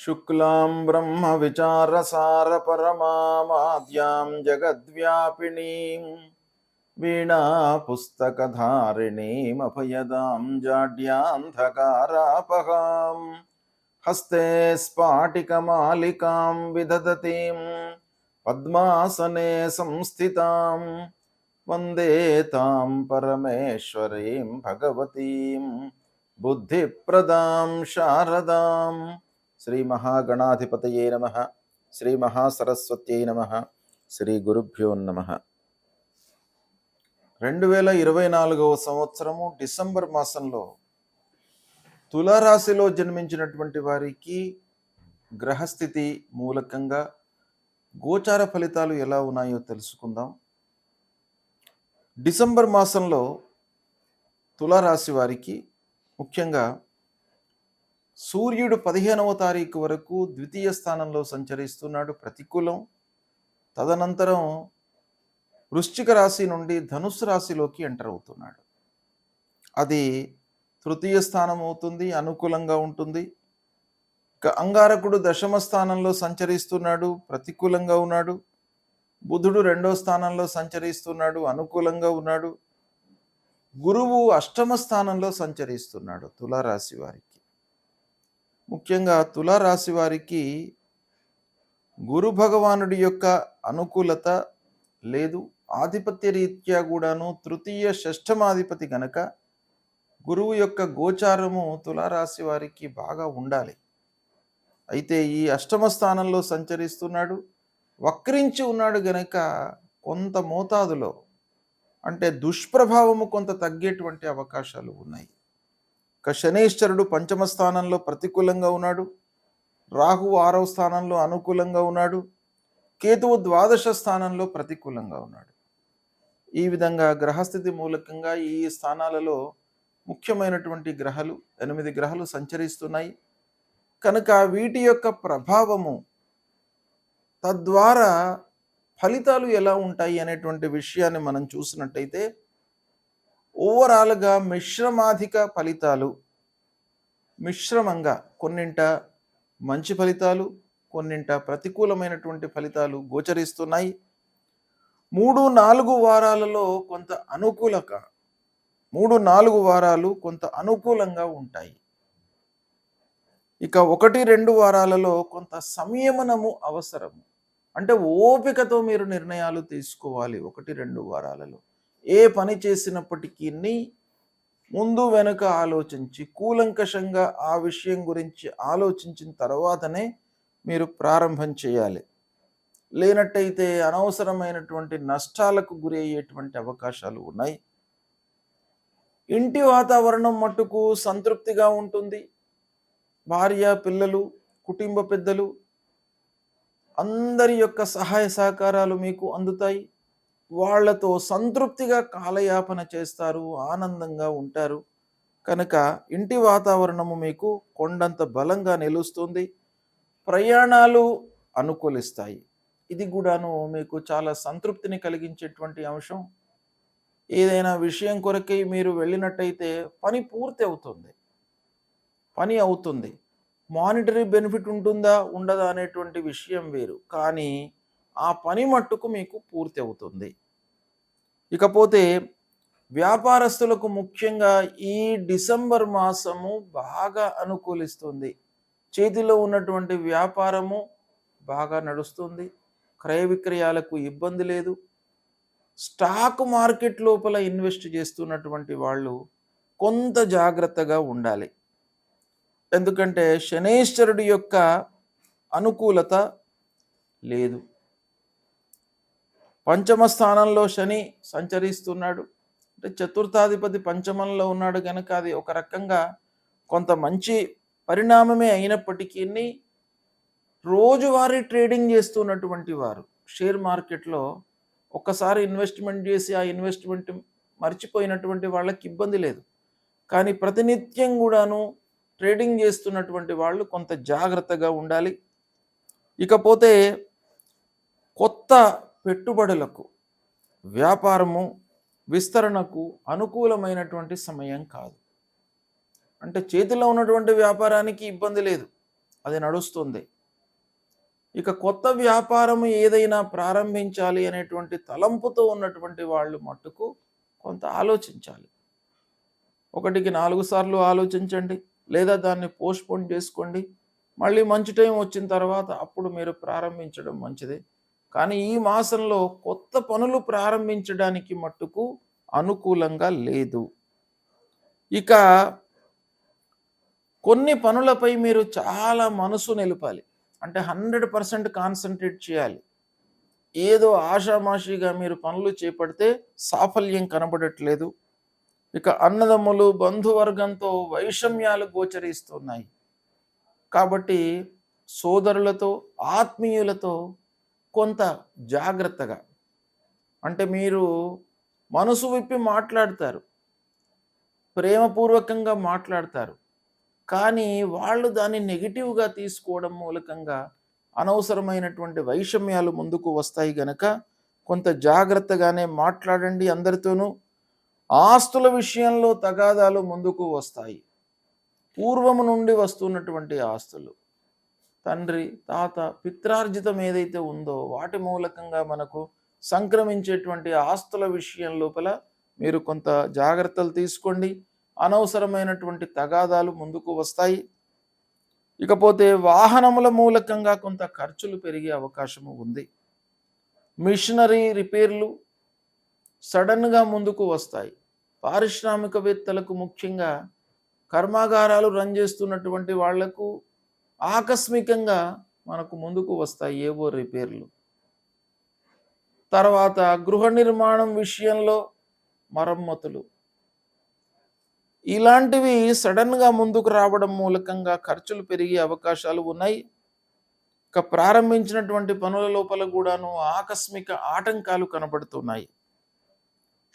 शुक्लां ब्रह्मविचारसारपरमामाद्यां जगद्व्यापिनीं वीणापुस्तकधारिणीमभयदां जाड्यान्धकारापहां हस्ते स्फाटिकमालिकां विदधतीं पद्मासने संस्थितां वन्दे तां परमेश्वरीं भगवतीं बुद्धिप्रदां शारदां। శ్రీ మహాగణాధిపతయే నమః. శ్రీ మహాసరస్వత్యై నమః. శ్రీ గురుభ్యో నమః. 2024వ సంవత్సరము డిసెంబర్ మాసంలో తులారాశిలో జన్మించినటువంటి వారికి గ్రహస్థితి మూలకంగా గోచార ఫలితాలు ఎలా ఉన్నాయో తెలుసుకుందాం. డిసెంబర్ మాసంలో తులారాశి వారికి ముఖ్యంగా సూర్యుడు 15వ తారీఖు వరకు ద్వితీయ స్థానంలో సంచరిస్తున్నాడు, ప్రతికూలం. తదనంతరం వృశ్చిక రాశి నుండి ధనుస్సు రాశిలోకి ఎంటర్ అవుతున్నాడు. అది తృతీయ స్థానం అవుతుంది, అనుకూలంగా ఉంటుంది. అంగారకుడు దశమ స్థానంలో సంచరిస్తున్నాడు, ప్రతికూలంగా ఉన్నాడు. బుధుడు 2వ స్థానంలో సంచరిస్తున్నాడు, అనుకూలంగా ఉన్నాడు. గురువు అష్టమ స్థానంలో సంచరిస్తున్నాడు తులారాశి వారికి. ముఖ్యంగా తులారాశి వారికి గురు భగవానుడి యొక్క అనుకూలత లేదు. ఆధిపత్య రీత్యా కూడాను తృతీయ షష్ఠమాధిపతి గనక గురువు యొక్క గోచారము తులారాశి వారికి బాగా ఉండాలి. అయితే ఈ అష్టమ స్థానంలో సంచరిస్తున్నాడు, వక్రించి ఉన్నాడు గనక కొంత మోతాదులో అంటే దుష్ప్రభావము కొంత తగ్గేటువంటి అవకాశాలు ఉన్నాయి. శనైశ్వరుడు పంచమ స్థానంలో ప్రతికూలంగా ఉన్నాడు, రాహువు 6వ స్థానంలో అనుకూలంగా ఉన్నాడు, కేతువు ద్వాదశ స్థానంలో ప్రతికూలంగా ఉన్నాడు. ఈ విధంగా గ్రహస్థితి మూలకంగా ఈ స్థానాలలో ముఖ్యమైనటువంటి గ్రహాలు 8 గ్రహాలు సంచరిస్తున్నాయి కనుక వీటి యొక్క ప్రభావము తద్వారా ఫలితాలు ఎలా ఉంటాయి అనేటువంటి విషయాన్ని మనం చూసినట్టయితే ఓవరాల్గా మిశ్రమాధిక ఫలితాలు, మిశ్రమంగా కొన్నింట మంచి ఫలితాలు, కొన్నింట ప్రతికూలమైనటువంటి ఫలితాలు గోచరిస్తున్నాయి. 3-4 వారాలలో కొంత 3-4 వారాలు కొంత అనుకూలంగా ఉంటాయి. ఇక 1-2 వారాలలో కొంత సంయమనము అవసరము. అంటే ఓపికతో మీరు నిర్ణయాలు తీసుకోవాలి. 1-2 వారాలలో ఏ పని చేసినప్పటికీ ముందు వెనుక ఆలోచించి కూలంకషంగా ఆ విషయం గురించి ఆలోచించిన తర్వాతనే మీరు ప్రారంభం చేయాలి. లేనట్టయితే అనవసరమైనటువంటి నష్టాలకు గురి అయ్యేటువంటి అవకాశాలు ఉన్నాయి. ఇంటి వాతావరణం మట్టుకు సంతృప్తిగా ఉంటుంది. భార్య, పిల్లలు, కుటుంబ పెద్దలు అందరి యొక్క సహాయ సహకారాలు మీకు అందుతాయి. వాళ్లతో సంతృప్తిగా కాలయాపన చేస్తారు, ఆనందంగా ఉంటారు. కనుక ఇంటి వాతావరణము మీకు కొండంత బలంగా నిలుస్తుంది. ప్రయాణాలు అనుకూలిస్తాయి. ఇది కూడాను మీకు చాలా సంతృప్తిని కలిగించేటువంటి అంశం. ఏదైనా విషయం కొరకై మీరు వెళ్ళినట్టయితే పని పూర్తి అవుతుంది, పని అవుతుంది. మానిటరీ బెనిఫిట్ ఉంటుందా ఉండదా అనేటువంటి విషయం వేరు, కానీ ఆ పని మట్టుకు మీకు పూర్తి అవుతుంది. ఇకపోతే వ్యాపారస్తులకు ముఖ్యంగా ఈ డిసెంబర్ మాసము బాగా అనుకూలిస్తుంది. చేతిలో ఉన్నటువంటి వ్యాపారము బాగా నడుస్తుంది, క్రయ విక్రయాలకు ఇబ్బంది లేదు. స్టాక్ మార్కెట్ లోపల ఇన్వెస్ట్ చేస్తున్నటువంటి వాళ్ళు కొంత జాగ్రత్తగా ఉండాలి. ఎందుకంటే శనైశ్వరుడి యొక్క అనుకూలత లేదు. పంచమ స్థానంలో శని సంచరిస్తున్నాడు, అంటే చతుర్థాధిపతి పంచమంలో ఉన్నాడు కనుక అది ఒక రకంగా కొంత మంచి పరిణామమే. అయినప్పటికీ రోజువారీ ట్రేడింగ్ చేస్తున్నటువంటి వారు షేర్ మార్కెట్లో ఒక్కసారి ఇన్వెస్ట్మెంట్ చేసి ఆ ఇన్వెస్ట్మెంట్ మర్చిపోయినటువంటి వాళ్ళకి ఇబ్బంది లేదు. కానీ ప్రతినిత్యం కూడాను ట్రేడింగ్ చేస్తున్నటువంటి వాళ్ళు కొంత జాగ్రత్తగా ఉండాలి. ఇకపోతే కొత్త పెట్టుబడులకు, వ్యాపారము విస్తరణకు అనుకూలమైనటువంటి సమయం కాదు. అంటే చేతిలో ఉన్నటువంటి వ్యాపారానికి ఇబ్బంది లేదు, అది నడుస్తుంది. ఇక కొత్త వ్యాపారం ఏదైనా ప్రారంభించాలి అనేటువంటి తలంపుతో ఉన్నటువంటి వాళ్ళు మట్టుకు కొంత ఆలోచించాలి. ఒకటికి 4 సార్లు ఆలోచించండి, లేదా దాన్ని పోస్ట్‌పోన్ చేసుకోండి. మళ్ళీ మంచి టైం వచ్చిన తర్వాత అప్పుడు మీరు ప్రారంభించడం మంచిది. కానీ ఈ మాసంలో కొత్త పనులు ప్రారంభించడానికి మట్టుకు అనుకూలంగా లేదు. ఇక కొన్ని పనులపై మీరు చాలా మనసు నిలపాలి. అంటే 100% కాన్సంట్రేట్ చేయాలి. ఏదో ఆషామాషీగా మీరు పనులు చేపడితే సాఫల్యం కనబడట్లేదు. ఇక అన్నదమ్ములు, బంధువర్గంతో వైషమ్యాలు గోచరిస్తున్నాయి. కాబట్టి సోదరులతో, ఆత్మీయులతో కొంత జాగ్రత్తగా, అంటే మీరు మనసు విప్పి మాట్లాడతారు, ప్రేమపూర్వకంగా మాట్లాడతారు. కానీ వాళ్ళు దాన్ని నెగిటివ్‌గా తీసుకోవడం మూలకంగా అనవసరమైనటువంటి వైషమ్యాలు ముందుకు వస్తాయి గనక కొంత జాగ్రత్తగానే మాట్లాడండి అందరితోనూ. ఆస్తుల విషయంలో తగాదాలు ముందుకు వస్తాయి. పూర్వము నుండి వస్తున్నటువంటి ఆస్తులు, తండ్రి, తాత, పిత్రార్జితం ఏదైతే ఉందో వాటి మూలకంగా మనకు సంక్రమించేటువంటి ఆస్తుల విషయం లోపల మీరు కొంత జాగ్రత్తలు తీసుకోండి. అనవసరమైనటువంటి తగాదాలు ముందుకు వస్తాయి. ఇకపోతే వాహనముల మూలకంగా కొంత ఖర్చులు పెరిగే అవకాశము ఉంది. మిషనరీ రిపేర్లు సడన్గా ముందుకు వస్తాయి. పారిశ్రామికవేత్తలకు, ముఖ్యంగా కర్మాగారాలు రన్ చేస్తున్నటువంటి వాళ్లకు ఆకస్మికంగా మనకు ముందుకు వస్తాయి ఏవో రిపేర్లు. తర్వాత గృహ నిర్మాణం విషయంలో మరమ్మతులు, ఇలాంటివి సడన్గా ముందుకు రావడం మూలకంగా ఖర్చులు పెరిగే అవకాశాలు ఉన్నాయి. ఇక ప్రారంభించినటువంటి పనుల లోపల కూడాను ఆకస్మిక ఆటంకాలు కనబడుతున్నాయి.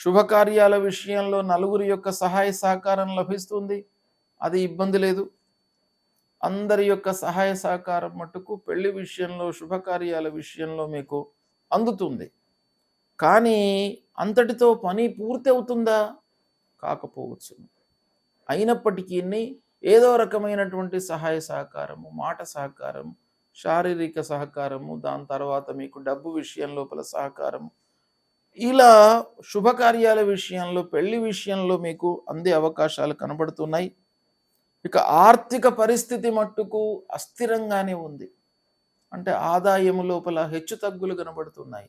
శుభకార్యాల విషయంలో నలుగురి యొక్క సహాయ సహకారం లభిస్తుంది, అది ఇబ్బంది లేదు. అందరి యొక్క సహాయ సహకారం మట్టుకు పెళ్లి విషయంలో, శుభకార్యాల విషయంలో మీకు అందుతుంది. కానీ అంతటితో పని పూర్తి అవుతుందా? కాకపోవచ్చు. అయినప్పటికీ ఏదో రకమైనటువంటి సహాయ సహకారము, మాట సహకారము, శారీరక సహకారము, దాని తర్వాత మీకు డబ్బు విషయం లోపల సహకారము, ఇలా శుభకార్యాల విషయంలో, పెళ్లి విషయంలో మీకు అందే అవకాశాలు కనబడుతున్నాయి. ఇక ఆర్థిక పరిస్థితి మట్టుకు అస్థిరంగానే ఉంది. అంటే ఆదాయము లోపల హెచ్చు తగ్గులు కనబడుతున్నాయి.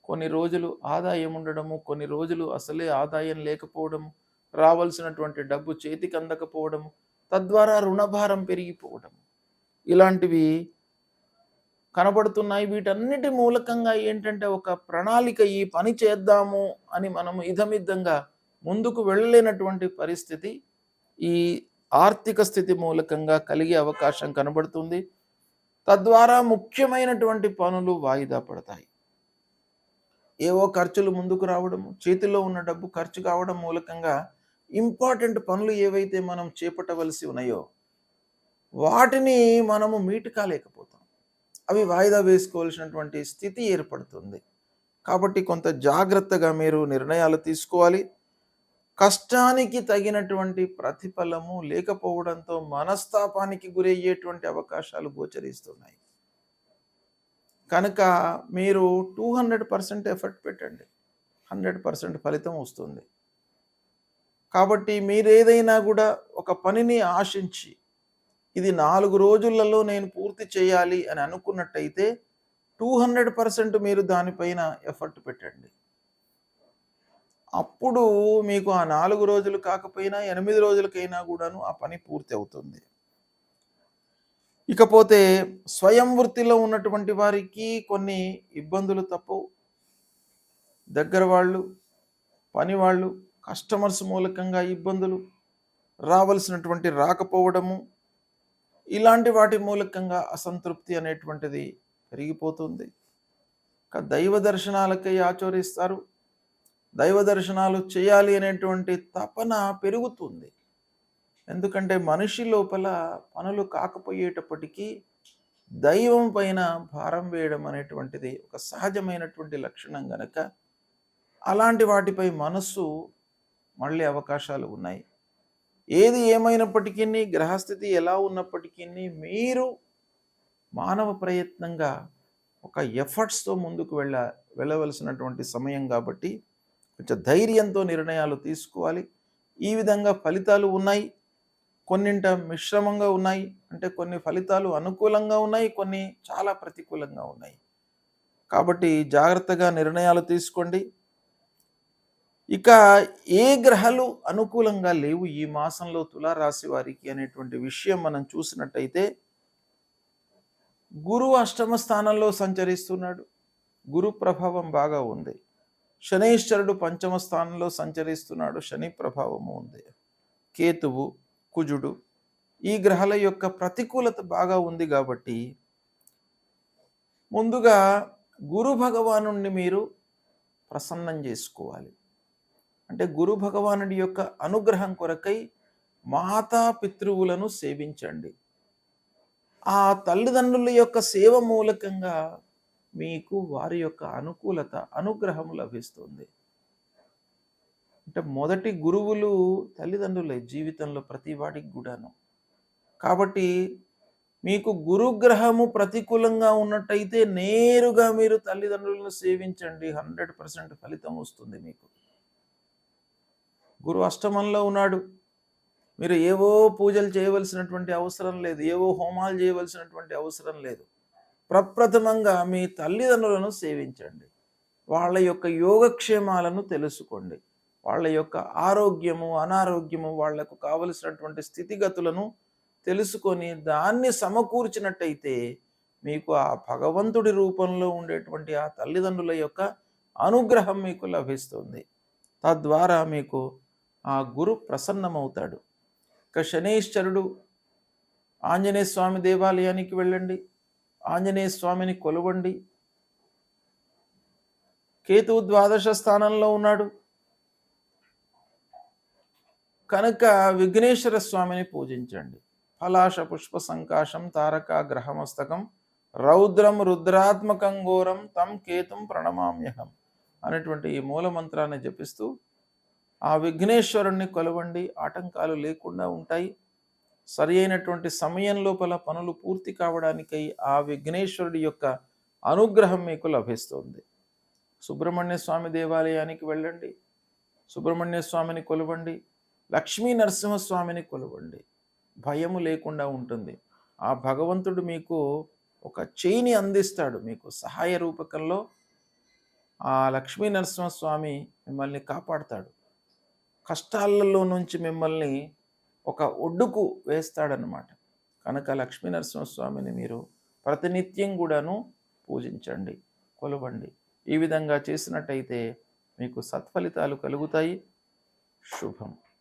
కొన్ని రోజులు ఆదాయం ఉండడము, కొన్ని రోజులు అసలే ఆదాయం లేకపోవడము, రావాల్సినటువంటి డబ్బు చేతికి అందకపోవడము, తద్వారా రుణభారం పెరిగిపోవడము, ఇలాంటివి కనబడుతున్నాయి. వీటన్నిటి మూలకంగా ఏంటంటే ఒక ప్రణాళిక, ఈ పని చేద్దాము అని మనము ఇదమిద్దంగా ముందుకు వెళ్ళలేనటువంటి పరిస్థితి ఈ ఆర్థిక స్థితి మూలకంగా కలిగే అవకాశం కనబడుతుంది. తద్వారా ముఖ్యమైనటువంటి పనులు వాయిదా పడతాయి. ఏవో ఖర్చులు ముందుకు రావడము, చేతిలో ఉన్న డబ్బు ఖర్చు కావడం మూలకంగా ఇంపార్టెంట్ పనులు ఏవైతే మనం చేపట్టవలసి ఉన్నాయో వాటిని మనము మీట్ కాలేకపోతాం. అవి వాయిదా వేసుకోవాల్సినటువంటి స్థితి ఏర్పడుతుంది. కాబట్టి కొంత జాగ్రత్తగా మీరు నిర్ణయాలు తీసుకోవాలి. కష్టానికి తగినటువంటి ప్రతిఫలము లేకపోవడంతో మనస్తాపానికి గురయ్యేటువంటి అవకాశాలు గోచరిస్తున్నాయి. కనుక మీరు 200% ఎఫర్ట్ పెట్టండి, 100% ఫలితం వస్తుంది. కాబట్టి మీరు ఏదైనా కూడా ఒక పనిని ఆశించి ఇది 4 రోజులలో నేను పూర్తి చేయాలి అని అనుకున్నట్టయితే 200% మీరు దానిపైన ఎఫర్ట్ పెట్టండి. అప్పుడు మీకు ఆ 4 రోజులు కాకపోయినా 8 రోజులకైనా కూడాను ఆ పని పూర్తి అవుతుంది. ఇకపోతే స్వయం వృత్తిలో ఉన్నటువంటి వారికి కొన్ని ఇబ్బందులు తప్పవు. దగ్గర వాళ్ళు, పని వాళ్ళు, కస్టమర్స్ మూలకంగా ఇబ్బందులు, రావాల్సినటువంటి రాకపోవడము, ఇలాంటి వాటి మూలకంగా అసంతృప్తి అనేటువంటిది పెరిగిపోతుంది. దైవ దర్శనాలకై ఆచరిస్తారు. దైవ దర్శనాలు చేయాలి అనేటువంటి తపన పెరుగుతుంది. ఎందుకంటే మనిషి లోపల పనులు కాకపోయేటప్పటికీ దైవం పైన భారం వేయడం అనేటువంటిది ఒక సహజమైనటువంటి లక్షణం గనక అలాంటి వాటిపై మనస్సు మళ్ళీ అవకాశాలు ఉన్నాయి. ఏది ఏమైనప్పటికీ, గ్రహస్థితి ఎలా ఉన్నప్పటికీ మీరు మానవ ప్రయత్నంగా ఒక ఎఫర్ట్స్తో ముందుకు వెళ్ళవలసినటువంటి సమయం కాబట్టి కొంచెం ధైర్యంతో నిర్ణయాలు తీసుకోవాలి. ఈ విధంగా ఫలితాలు ఉన్నాయి. కొన్నింట మిశ్రమంగా ఉన్నాయి. అంటే కొన్ని ఫలితాలు అనుకూలంగా ఉన్నాయి, కొన్ని చాలా ప్రతికూలంగా ఉన్నాయి. కాబట్టి జాగ్రత్తగా నిర్ణయాలు తీసుకోండి. ఇక ఏ గ్రహాలు అనుకూలంగా లేవు ఈ మాసంలో తులారాశి వారికి అనేటువంటి విషయం మనం చూసినట్టయితే, గురువు అష్టమ స్థానంలో సంచరిస్తున్నాడు. గురు ప్రభావం బాగా ఉంది. శనైశ్వరుడు పంచమ స్థానంలో సంచరిస్తున్నాడు. శని ప్రభావము ఉంది. కేతువు, కుజుడు ఈ గ్రహాల యొక్క ప్రతికూలత బాగా ఉంది కాబట్టి ముందుగా గురు భగవానుణ్ణి మీరు ప్రసన్నం చేసుకోవాలి. అంటే గురు భగవానుడి యొక్క అనుగ్రహం కొరకై మాతా పితృవులను సేవించండి. ఆ తల్లిదండ్రుల యొక్క సేవ మూలకంగా మీకు వారి యొక్క అనుకూలత, అనుగ్రహం లభిస్తుంది. అంటే మొదటి గురువులు తల్లిదండ్రులే జీవితంలో ప్రతి వాడికి కూడాను. కాబట్టి మీకు గురుగ్రహము ప్రతికూలంగా ఉన్నట్టయితే నేరుగా మీరు తల్లిదండ్రులను సేవించండి. 100% ఫలితం వస్తుంది మీకు. గురు అష్టమంలో ఉన్నాడు. మీరు ఏవో పూజలు చేయవలసినటువంటి అవసరం లేదు, ఏవో హోమాలు చేయవలసినటువంటి అవసరం లేదు. ప్రప్రథమంగా మీ తల్లిదండ్రులను సేవించండి. వాళ్ళ యొక్క యోగక్షేమాలను తెలుసుకోండి. వాళ్ళ యొక్క ఆరోగ్యము, అనారోగ్యము, వాళ్లకు కావలసినటువంటి స్థితిగతులను తెలుసుకొని దాన్ని సమకూర్చినట్టయితే మీకు ఆ భగవంతుడి రూపంలో ఉండేటువంటి ఆ తల్లిదండ్రుల యొక్క అనుగ్రహం మీకు లభిస్తుంది. తద్వారా మీకు ఆ గురు ప్రసన్నమవుతాడు. ఇక శనైశ్వరుడు, ఆంజనేయ స్వామి దేవాలయానికి వెళ్ళండి, ఆంజనేయ స్వామిని కొలవండి. కేతువు ద్వాదశ స్థానంలో ఉన్నాడు కనుక విఘ్నేశ్వర స్వామిని పూజించండి. ఫలాశ పుష్ప సంకాశం తారక గ్రహమస్తకం రౌద్రం రుద్రాత్మకం ఘోరం తం కేతుం ప్రణమామ్యహం అనేటువంటి ఈ మూలమంత్రాన్ని జపిస్తూ ఆ విఘ్నేశ్వరుణ్ణి కొలవండి. ఆటంకాలు లేకుండా ఉంటాయి. సరి అయినటువంటి సమయం లోపల పనులు పూర్తి కావడానికై ఆ విఘ్నేశ్వరుడి యొక్క అనుగ్రహం మీకు లభిస్తుంది. సుబ్రహ్మణ్య స్వామి దేవాలయానికి వెళ్ళండి, సుబ్రహ్మణ్య స్వామిని కొలవండి, లక్ష్మీ నరసింహస్వామిని కొలవండి. భయము లేకుండా ఉంటుంది. ఆ భగవంతుడు మీకు ఒక చేయిని అందిస్తాడు. మీకు సహాయ రూపకంలో ఆ లక్ష్మీ నరసింహస్వామి మిమ్మల్ని కాపాడుతాడు. కష్టాలలో నుంచి మిమ్మల్ని ఒక ఒడ్డుకు వేస్తాడనమాట. కనుక లక్ష్మీ నరసింహస్వామిని మీరు ప్రతినిత్యం కూడాను పూజించండి, కొలవండి. ఈ విధంగా చేసినట్టయితే మీకు సత్ఫలితాలు కలుగుతాయి. శుభం.